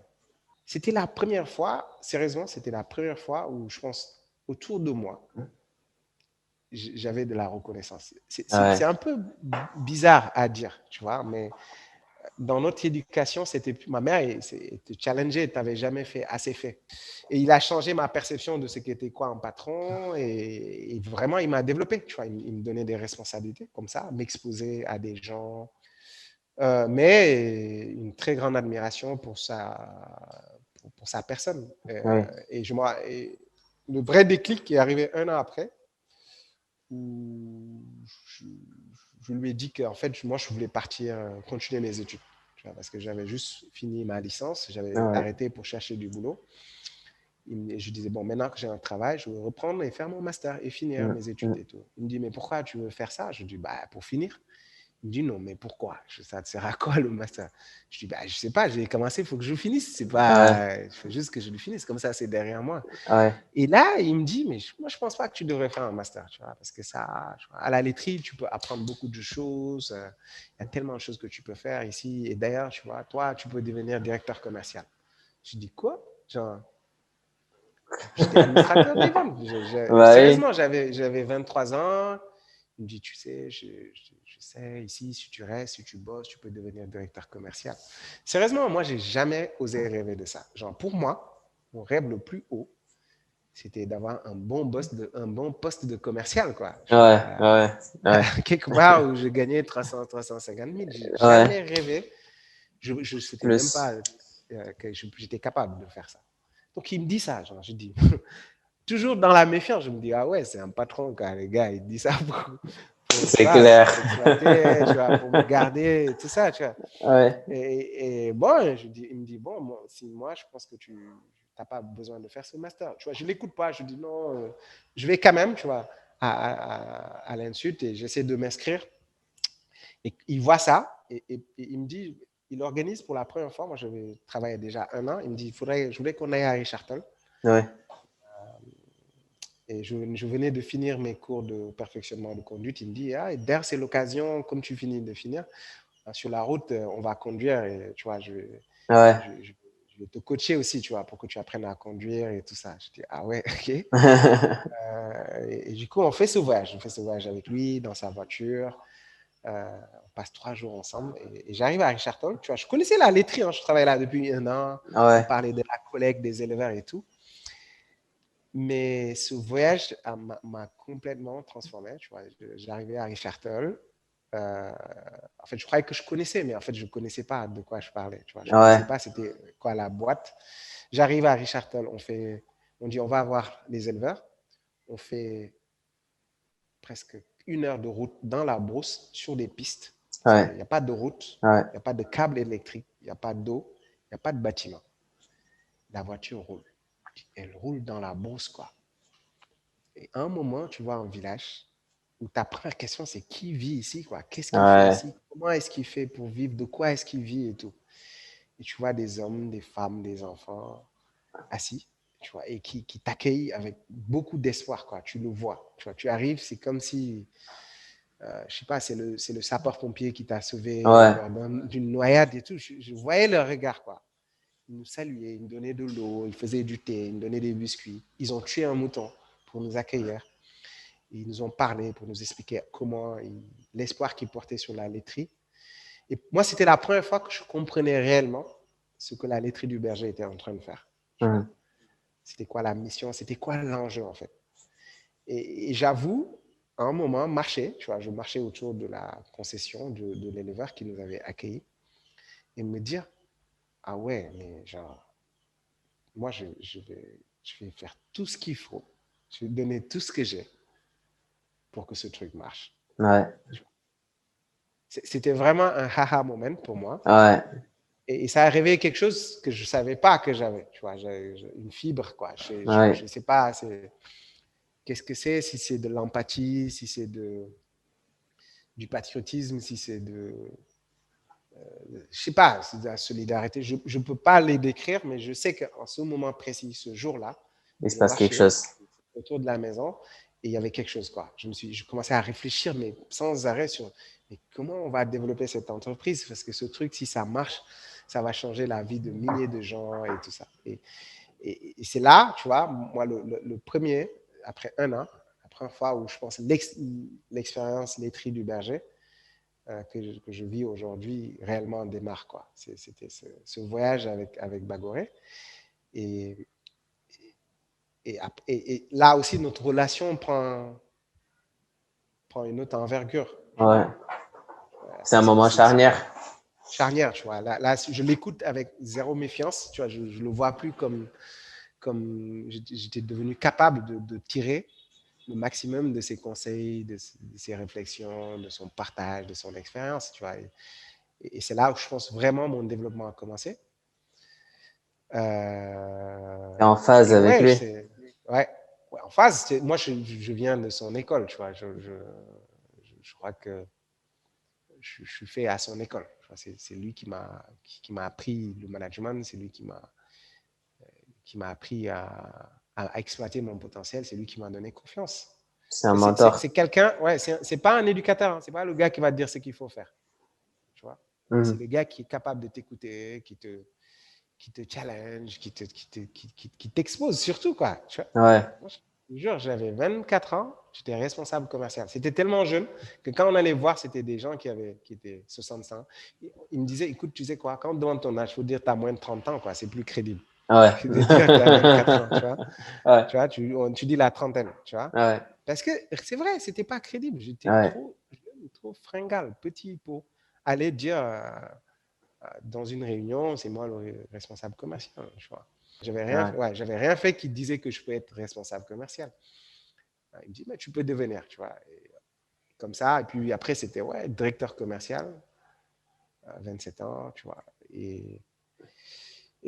C'était la première fois, sérieusement, c'était la première fois où je pense autour de moi, j'avais de la reconnaissance. C'est un peu bizarre à dire, tu vois, mais dans notre éducation, ma mère était challengée, tu n'avais jamais fait assez fait. Et il a changé ma perception de ce qu'était quoi un patron, et vraiment, il m'a développé, tu vois, il me donnait des responsabilités comme ça, m'exposer à des gens, mais une très grande admiration pour sa personne. Et le vrai déclic est arrivé 1 an après, où je lui ai dit qu'en fait, moi, je voulais partir, continuer mes études. Tu vois, parce que j'avais juste fini ma licence, j'avais arrêté pour chercher du boulot. Et je disais, bon, maintenant que j'ai un travail, je veux reprendre et faire mon master et finir mes études et tout. Il me dit, mais pourquoi tu veux faire ça? Je dis, bah, pour finir. Il me dit, non, mais pourquoi? Ça te sert à quoi le master? Je dis, bah, je sais pas, j'ai commencé, il faut que je finisse. C'est pas, il faut juste que je le finisse, comme ça, c'est derrière moi. Et là, il me dit, mais moi, je pense pas que tu devrais faire un master, tu vois, parce que ça, à la laiterie, tu peux apprendre beaucoup de choses. Il y a tellement de choses que tu peux faire ici. Et d'ailleurs, tu vois, toi, tu peux devenir directeur commercial. Je dis, quoi? Genre, j'étais administrateur des ventes. Sérieusement, j'avais 23 ans. Il me dit, tu sais, je sais, ici, si tu restes, si tu bosses, tu peux devenir directeur commercial. Sérieusement, moi, j'ai jamais osé rêver de ça. Genre, pour moi, mon rêve le plus haut, c'était d'avoir un bon poste de commercial, quoi. Quelque part où je gagnais 350 000. J'ai jamais rêvé. C'était même pas que j'étais capable de faire ça. Donc, il me dit ça. Genre, je dis, toujours dans la méfiance, je me dis, ah ouais, c'est un patron, quand les gars, il dit ça c'est clair. pour m'exploiter, tu vois, pour me garder, tout ça, tu vois. Et bon, il me dit, bon, moi, je pense que tu n'as pas besoin de faire ce master. Tu vois, je ne l'écoute pas, je dis non, je vais quand même, tu vois, à l'insulte, et j'essaie de m'inscrire. Et il voit ça, et il me dit, il organise pour la première fois, moi, je vais travailler déjà 1 an, il me dit, je voulais qu'on aille à Richardson. Et je venais de finir mes cours de perfectionnement de conduite. Il me dit, ah, d'ailleurs, c'est l'occasion, comme tu finis de finir, sur la route, on va conduire. Et tu vois, Ouais. Je vais te coacher aussi, tu vois, pour que tu apprennes à conduire et tout ça. Je dis, ah ouais, ok. Et du coup, on fait ce voyage. On fait ce voyage avec lui, dans sa voiture. On passe 3 jours ensemble. Et j'arrive à Richardson. Tu vois, je connaissais la laiterie. Hein, je travaillais là depuis 1 an. On Ouais. parlait de la collecte des éleveurs et tout. Mais ce voyage m'a complètement transformé. Tu vois, j'arrivais à Richardson. Euh, En fait, je croyais que je connaissais, mais en fait, je ne connaissais pas de quoi je parlais. Tu vois, je ne Ouais. connaissais pas c'était quoi la boîte. J'arrive à Richardson. On dit on va voir les éleveurs. On fait presque 1 heure de route dans la brousse sur des pistes. Ouais. Il n'y a pas de route, Ouais. il n'y a pas de câble électrique, il n'y a pas d'eau, il n'y a pas de bâtiment. La voiture roule. Elle roule dans la brousse, quoi. Et à un moment, tu vois un village où ta première question, c'est qui vit ici, quoi? Qu'est-ce qu'il fait Ouais. ici? Comment est-ce qu'il fait pour vivre? De quoi est-ce qu'il vit et tout? Et tu vois des hommes, des femmes, des enfants assis, tu vois, et qui t'accueillent avec beaucoup d'espoir, quoi. Tu le vois, tu vois. Tu arrives, c'est comme si je sais pas, c'est le sapeur-pompier qui t'a sauvé, Ouais. leur donne d'une noyade et tout. Je voyais leur regard, quoi. Ils nous saluaient, ils nous donnaient de l'eau, ils faisaient du thé, ils nous donnaient des biscuits. Ils ont tué un mouton pour nous accueillir. Ils nous ont parlé pour nous expliquer l'espoir qu'ils portaient sur la laiterie. Et moi, c'était la première fois que je comprenais réellement ce que la laiterie du berger était en train de faire. Tu vois. Mhm. C'était quoi la mission, c'était quoi l'enjeu, en fait. Et j'avoue, à un moment, marcher, tu vois, je marchais autour de la concession de l'éleveur qui nous avait accueillis et me dire, ah ouais, mais genre, moi, je vais faire tout ce qu'il faut. Je vais donner tout ce que j'ai pour que ce truc marche. Ouais. C'était vraiment un haha moment pour moi. Ouais. Et ça a réveillé quelque chose que je ne savais pas que j'avais. Tu vois, une fibre, quoi. Je Ouais. sais pas qu'est-ce que c'est, si c'est de l'empathie, si c'est du patriotisme, si c'est je sais pas, c'est de la solidarité. Je ne peux pas les décrire, mais je sais qu'en ce moment précis, ce jour-là, Il se je passe quelque marchais chose. autour de la maison et il y avait quelque chose, quoi. Je commençais à réfléchir, mais sans arrêt sur mais comment on va développer cette entreprise, parce que ce truc, si ça marche, ça va changer la vie de milliers de gens et tout ça. Et c'est là, tu vois, moi, le premier, après 1 an, la première fois où je pense l'expérience laiterie du berger, que je vis aujourd'hui réellement démarre, quoi. C'était ce voyage avec Bagoré. Et, et là aussi, notre relation prend une autre envergure, tu Ouais. vois. C'est un moment charnière. Charnière, tu vois. Là, je l'écoute avec zéro méfiance, tu vois. Je ne le vois plus comme j'étais devenu capable de tirer le maximum de ses conseils, de ses réflexions, de son partage, de son expérience, tu vois. Et c'est là où je pense vraiment mon développement a commencé. T'es en phase Et avec ouais, lui. ouais, ouais, en phase, moi je viens de son école, tu vois. Je crois que je suis fait à son école. C'est lui qui m'a appris le management, c'est lui qui m'a appris à exploiter mon potentiel, c'est lui qui m'a donné confiance. C'est un mentor. C'est quelqu'un, ouais, c'est pas un éducateur, hein, c'est pas le gars qui va te dire ce qu'il faut faire, tu vois. C'est Mhm. le gars qui est capable de t'écouter, qui te challenge, qui t'expose surtout, quoi. Tu vois. Ouais. Moi, je te jure, j'avais 24 ans, j'étais responsable commercial. C'était tellement jeune que quand on allait voir, c'était des gens qui étaient 65. Ils me disaient, écoute, tu sais quoi, quand on te demande ton âge, il faut dire que tu as moins de 30 ans, quoi. C'est plus crédible Ouais. que de dire que tu as 24 ans, tu vois. Ouais. Tu vois, tu dis la trentaine, tu vois. Ouais. Parce que c'est vrai, c'était pas crédible. J'étais Ouais. trop jeune, trop fringal, petit pour aller dire dans une réunion, c'est moi le responsable commercial, tu vois. Ouais. J'avais rien fait qui disait que je pouvais être responsable commercial. Il me dit, mais tu peux devenir, tu vois. Et comme ça, et puis après, c'était ouais, directeur commercial, à 27 ans, tu vois. Et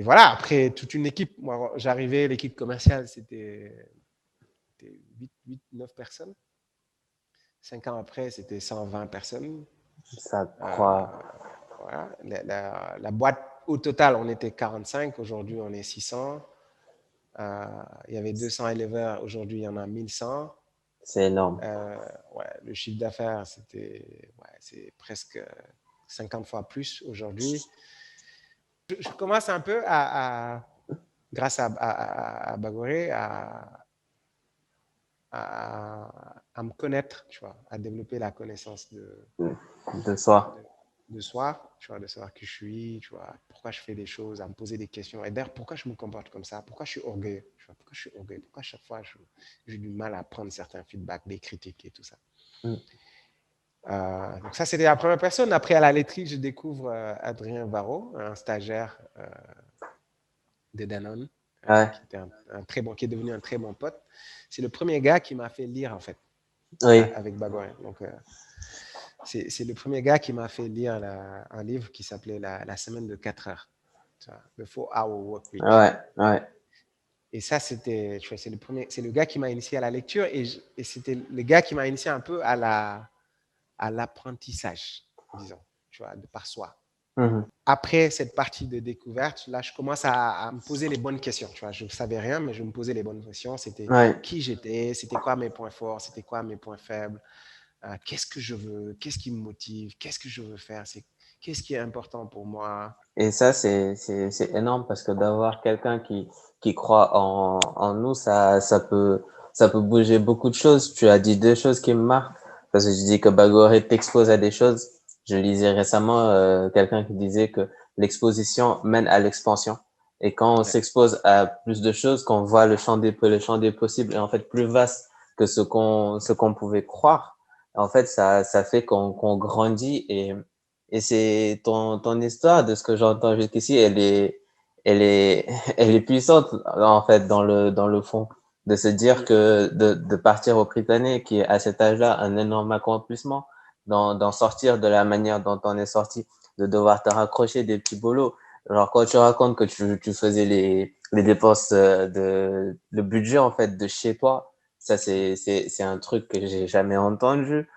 voilà, après, toute une équipe. Moi, j'arrivais, l'équipe commerciale, c'était 8, 9 personnes. 5 ans après, c'était 120 personnes. Ça Euh, croit. voilà. La boîte, au total, on était 45. Aujourd'hui, on est 600. Il y avait 200 éleveurs. Aujourd'hui, il y en a 1100. C'est énorme. Ouais, le chiffre d'affaires, c'est presque 50 fois plus aujourd'hui. Je commence un peu grâce à Bagoré, à me connaître, tu vois, à développer la connaissance De soi. de soi, tu vois, de savoir qui je suis, tu vois, pourquoi je fais des choses, à me poser des questions. Et d'ailleurs, pourquoi je me comporte comme ça, pourquoi je suis orgueilleux, tu vois, pourquoi je suis orgueilleux, pourquoi à chaque fois j'ai du mal à prendre certains feedbacks, des critiques et tout ça. Mm. Donc ça, c'était la première personne. Après, à la laiterie, je découvre Adrien Varro, un stagiaire de Danone, Ouais, qui était qui est devenu un très bon pote. C'est le premier gars qui m'a fait lire, en fait, oui, avec Bagoré. Donc, c'est le premier gars qui m'a fait lire un livre qui s'appelait la semaine de 4 heures, The 4-Hour Work Week. ouais, ouais. Et ça, c'était, tu vois, c'est le gars qui m'a initié à la lecture et c'était le gars qui m'a initié un peu à l'apprentissage, disons, tu vois, de par soi. Mhm. Après cette partie de découverte, là, je commence à me poser les bonnes questions. Tu vois, je ne savais rien, mais je me posais les bonnes questions. C'était Ouais. qui j'étais, c'était quoi mes points forts, c'était quoi mes points faibles, qu'est-ce que je veux, qu'est-ce qui me motive, qu'est-ce que je veux faire, qu'est-ce qui est important pour moi. Et ça, c'est énorme parce que d'avoir quelqu'un qui croit en nous, ça peut bouger beaucoup de choses. Tu as dit deux choses qui me marquent parce que je dis que Bagoré t'expose à des choses. Je lisais récemment quelqu'un qui disait que l'exposition mène à l'expansion. Et quand on Ouais, s'expose à plus de choses, qu'on voit le champ des possibles est en fait plus vaste que ce qu'on pouvait croire. En fait, ça fait qu'on grandit et c'est ton histoire, de ce que j'entends jusqu'ici, elle est, elle est puissante, en fait, dans le fond. De se dire que de partir au Britannique, qui est à cet âge-là un énorme accomplissement, d'en sortir de la manière dont on est sorti, de devoir te raccrocher des petits boulots. Alors, quand tu racontes que tu faisais les dépenses le budget, en fait, de chez toi, ça, c'est un truc que j'ai jamais entendu.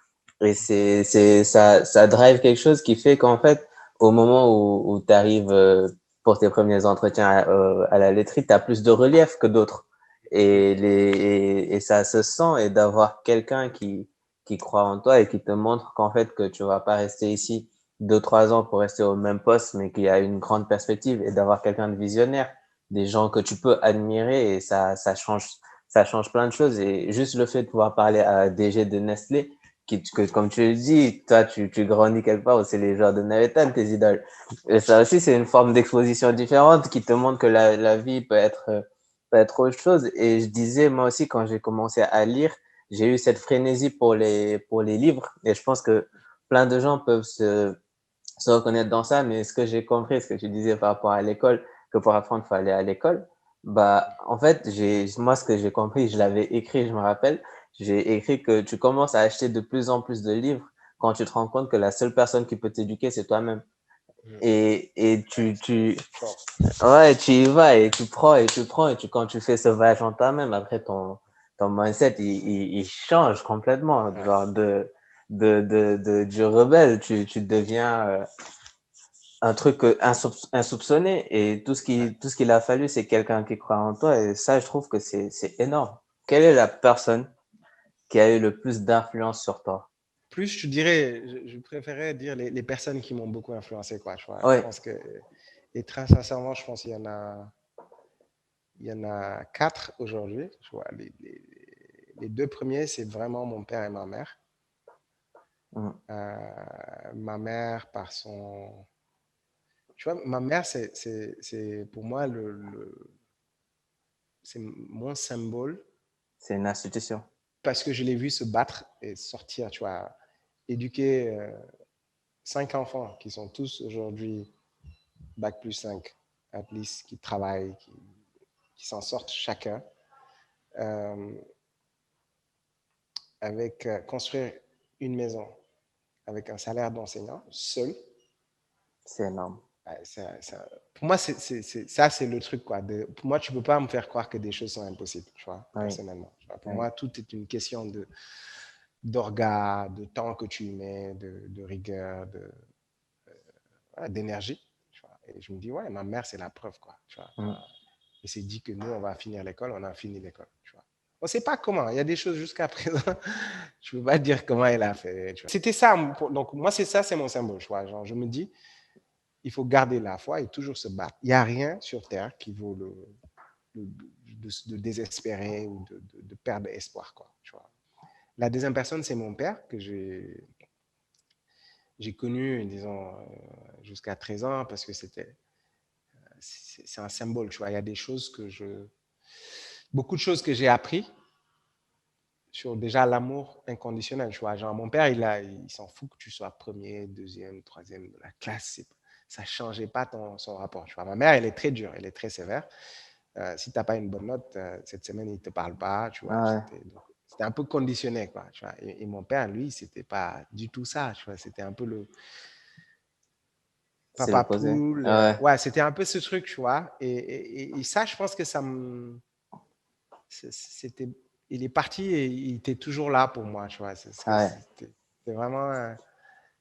Et ça drive quelque chose qui fait qu'en fait, au moment où tu arrives pour tes premiers entretiens à la laiterie, tu as plus de relief que d'autres. Et ça se sent, et d'avoir quelqu'un qui croit en toi et qui te montre qu'en fait, que tu vas pas rester ici 2, 3 ans pour rester au même poste, mais qu'il y a une grande perspective, et d'avoir quelqu'un de visionnaire, des gens que tu peux admirer, et ça change plein de choses. Et juste le fait de pouvoir parler à un DG de Nestlé, que comme tu le dis, toi, tu grandis quelque part où c'est les joueurs de Navetan, tes idoles. Et ça aussi, c'est une forme d'exposition différente qui te montre que la vie peut être autre chose. Et je disais, moi aussi, quand j'ai commencé à lire, j'ai eu cette frénésie pour les livres. Et je pense que plein de gens peuvent se reconnaître dans ça. Mais ce que j'ai compris, ce que tu disais par rapport à l'école, que pour apprendre, il faut aller à l'école. Bah, en fait, moi, ce que j'ai compris, je l'avais écrit, je me rappelle, j'ai écrit que tu commences à acheter de plus en plus de livres quand tu te rends compte que la seule personne qui peut t'éduquer, c'est toi-même. Et fort. ouais, tu y vas et tu prends et tu prends et quand tu fais ce voyage en toi-même, après ton mindset, il change complètement. Ouais. Genre du rebelle, tu deviens un truc insoupçonné, et Ouais. tout ce qu'il a fallu, c'est quelqu'un qui croit en toi, et ça, je trouve que c'est énorme. Quelle est la personne qui a eu le plus d'influence sur toi? Plus, je dirais, je préférais dire les personnes qui m'ont beaucoup influencé, quoi. Tu vois. Je Oui, pense que, et très sincèrement, je pense il y en a 4 aujourd'hui. Tu vois. Les deux premiers, c'est vraiment mon père et ma mère. mm, Ma mère, par son. Tu vois, ma mère, c'est pour moi c'est mon symbole c'est une institution. parce que je l'ai vu se battre et sortir, tu vois, éduquer 5 enfants qui sont tous aujourd'hui bac+5, at least, qui travaillent, qui s'en sortent chacun, euh, avec construire une maison avec un salaire d'enseignant seul. C'est énorme. Pour moi, ça, c'est le truc. Quoi. Pour moi, tu ne peux pas me faire croire que des choses sont impossibles, tu vois, Oui, personnellement. Tu vois. Pour oui. moi, tout est une question d'orga, de temps que tu y mets, de rigueur, d'énergie. Tu vois. Et je me dis, ouais, ma mère, c'est la preuve. Quoi, tu vois. Mm. Et c'est dit que nous, on va finir l'école, on a fini l'école. Tu vois. On ne sait pas comment. Il y a des choses jusqu'à présent. Je ne peux pas dire comment elle a fait. Tu vois. C'était ça. Donc, moi, c'est ça, c'est mon symbole. Tu vois. Genre, je me dis, il faut garder la foi et toujours se battre. Il n'y a rien sur Terre qui vaut de désespérer ou de perdre espoir, quoi, tu vois. La deuxième personne, c'est mon père, que j'ai connu, disons, jusqu'à 13 ans, parce que c'est un symbole, tu vois. Il y a des choses beaucoup de choses que j'ai appris sur déjà l'amour inconditionnel, tu vois. Genre, mon père, il s'en fout que tu sois premier, deuxième, troisième de la classe. Ça ne changeait pas son rapport, tu vois. Ma mère, elle est très dure, elle est très sévère. Si tu n'as pas une bonne note, cette semaine, il ne te parle pas, tu vois. Ah C'était un peu conditionné, quoi, tu vois. Et mon père, lui, c'était pas du tout ça, tu vois. C'était un peu le c'est papa l'opposé. poule. Ah ouais, Ouais, c'était un peu ce truc, tu vois. Et ça, je pense que c'était, il est parti et il était toujours là pour moi, tu vois. ah ouais, C'était vraiment,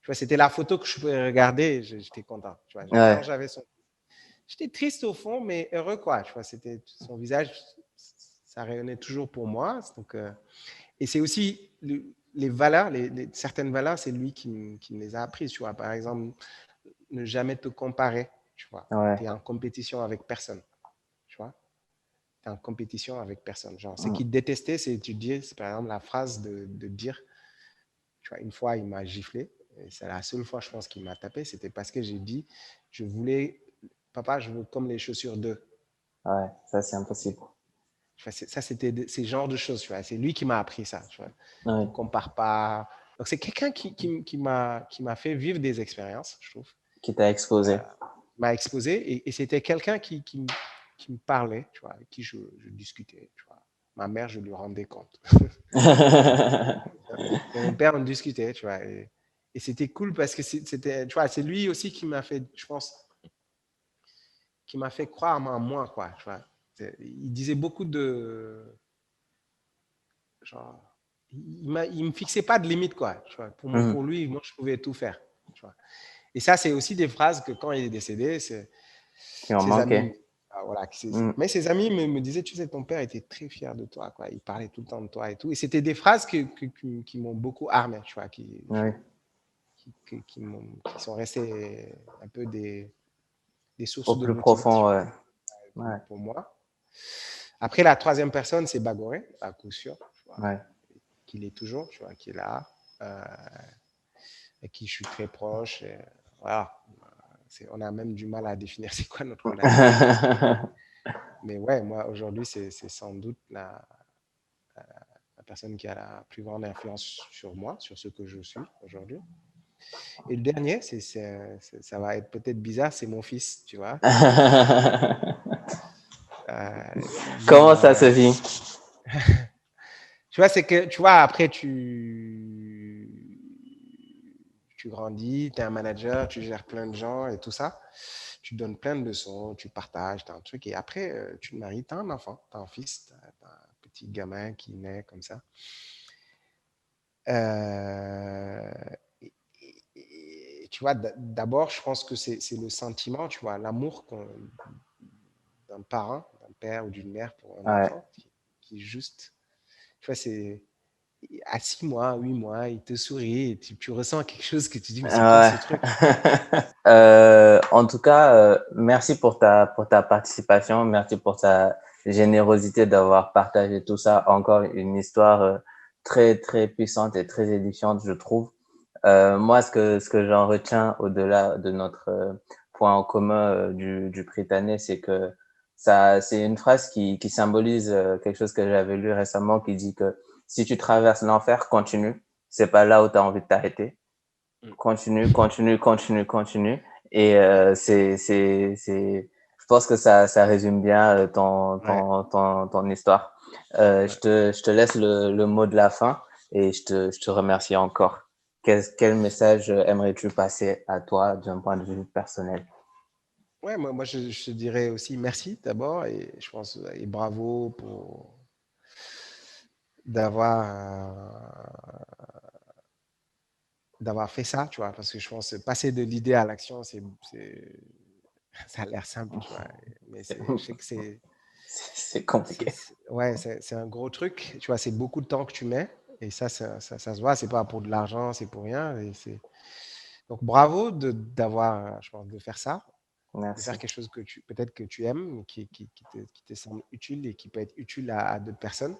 tu vois, c'était la photo que je pouvais regarder et j'étais content, tu vois. Genre, quand ouais. j'étais triste au fond, mais heureux, quoi, tu vois. C'était son visage, ça rayonnait toujours pour moi. Donc, et c'est aussi les valeurs, certaines valeurs, c'est lui qui me les a apprises, tu vois. Par exemple, ne jamais te comparer, tu vois. Tu Ouais. es en compétition avec personne, tu vois. Tu es en compétition avec personne. Genre, ce Mm. qu'il détestait, c'est par exemple la phrase de dire, tu vois, une fois, il m'a giflé. Et c'est la seule fois, je pense, qu'il m'a tapé. C'était parce que j'ai dit, papa, je veux comme les chaussures d'eux. Ouais, ça c'est impossible. Tu vois, ça, c'était ces genres de choses, tu vois. C'est lui qui m'a appris ça, tu vois. Ouais. Ne compare pas. Donc, c'est quelqu'un qui m'a fait vivre des expériences, je trouve. Qui t'a exposé. M'a exposé et c'était quelqu'un qui me parlait, tu vois, avec qui je discutais, tu vois. Ma mère, je lui rendais compte. Et mon père, on discutait, tu vois. Et c'était cool parce que c'était, tu vois, c'est lui aussi qui m'a fait, je pense, qui m'a fait croire en moi, quoi, tu vois. Il disait beaucoup genre, il me fixait pas de limite, quoi, tu vois. Mm. Pour lui, moi, je pouvais tout faire, tu vois. Et ça, c'est aussi des phrases que quand il est décédé, Qui en ses amis, manquait. voilà, Mm. mais ses amis me disaient, tu sais, ton père était très fier de toi, quoi. Il parlait tout le temps de toi et tout. Et c'était des phrases qui m'ont beaucoup armé, tu vois, Ouais. qui sont restées un peu des Au sources de plus profond, motivation ouais. Ouais. pour moi. Après, la troisième personne, c'est Bagoré, à coup sûr, tu vois, Ouais. qu'il est toujours, tu vois, qui est là, avec qui je suis très proche. Et, voilà. On a même du mal à définir c'est quoi notre relation, tu vois. Mais ouais, moi, aujourd'hui, c'est sans doute la personne qui a la plus grande influence sur moi, sur ce que je suis aujourd'hui. Et le dernier, ça va être peut-être bizarre, c'est mon fils, tu vois. Lui, Comment ça se vit? tu vois, c'est que, tu vois, après, tu grandis, tu es un manager, tu gères plein de gens et tout ça. Tu donnes plein de leçons, tu partages, tu as un truc. Et après, tu te maries, tu as un enfant, tu as un fils, tu as un petit gamin qui naît comme ça. Euh, et tu vois, d'abord, je pense que c'est le sentiment, tu vois, l'amour d'un parent, d'un père ou d'une mère pour un Ouais. enfant qui juste, tu vois, c'est à 6 mois, 8 mois, il te sourit et tu ressens quelque chose que tu dis, mais c'est quoi Ouais. ce truc? En tout cas, merci pour ta participation, merci pour ta générosité d'avoir partagé tout ça. Encore une histoire très, très puissante et très édifiante, je trouve. Moi, ce que j'en retiens au-delà de notre point en commun du Britannique, c'est que c'est une phrase qui symbolise quelque chose que j'avais lu récemment qui dit que si tu traverses l'enfer, continue. C'est pas là où tu as envie de t'arrêter. Mm. Continue, continue, continue, continue. Et Ouais, je pense que ça résume bien ouais, ton histoire. ouais. Je te laisse le mot de la fin et je te remercie encore. Quel message aimerais-tu passer à toi d'un point de vue personnel? Ouais, moi je te dirais aussi merci d'abord et je pense et bravo pour d'avoir fait ça, tu vois, parce que je pense que passer de l'idée à l'action, ça a l'air simple, tu vois, mais je sais que C'est compliqué. ouais, c'est un gros truc, tu vois, c'est beaucoup de temps que tu mets et ça se voit, c'est pas pour de l'argent, c'est pour rien et Donc, bravo d'avoir, je pense, de faire ça, de Merci. faire quelque chose que peut-être que tu aimes, qui te semble utile et qui peut être utile à d'autres personnes.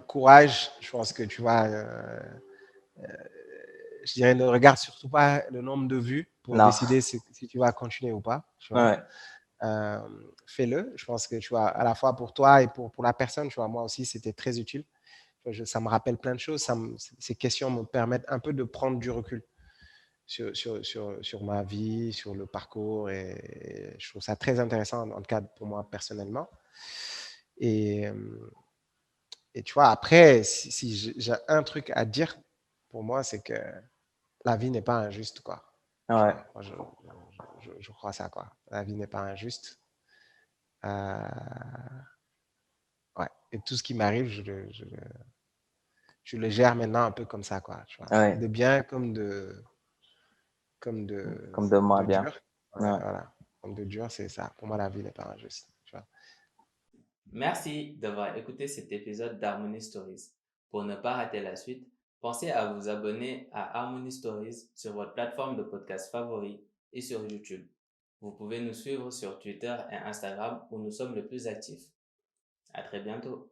Courage, je pense que tu vois, je dirais ne regarde surtout pas le nombre de vues pour Non. décider si tu vas continuer ou pas, tu vois. Ouais. Euh, Fais-le. Je pense que tu vois, à la fois pour toi et pour la personne, tu vois, moi aussi, c'était très utile. Ça me rappelle plein de choses. Ces questions me permettent un peu de prendre du recul sur ma vie, sur le parcours. Et je trouve ça très intéressant, en tout cas pour moi personnellement. Et, et tu vois, après, si j'ai un truc à dire, pour moi, c'est que la vie n'est pas injuste, quoi. Tu Ouais. vois, moi, je crois ça, quoi. La vie n'est pas injuste. Euh, ouais. Et tout ce qui m'arrive, je le gère maintenant un peu comme ça, quoi. Tu vois. Ouais. De bien comme de, Comme de moi, de bien. dur. Ouais, Ouais. voilà. Comme de dur, c'est ça. Pour moi, la vie n'est pas injuste. Tu vois. Merci d'avoir écouté cet épisode d'Harmony Stories. Pour ne pas rater la suite, pensez à vous abonner à Harmony Stories sur votre plateforme de podcast favori et sur YouTube. Vous pouvez nous suivre sur Twitter et Instagram où nous sommes le plus actifs. À très bientôt.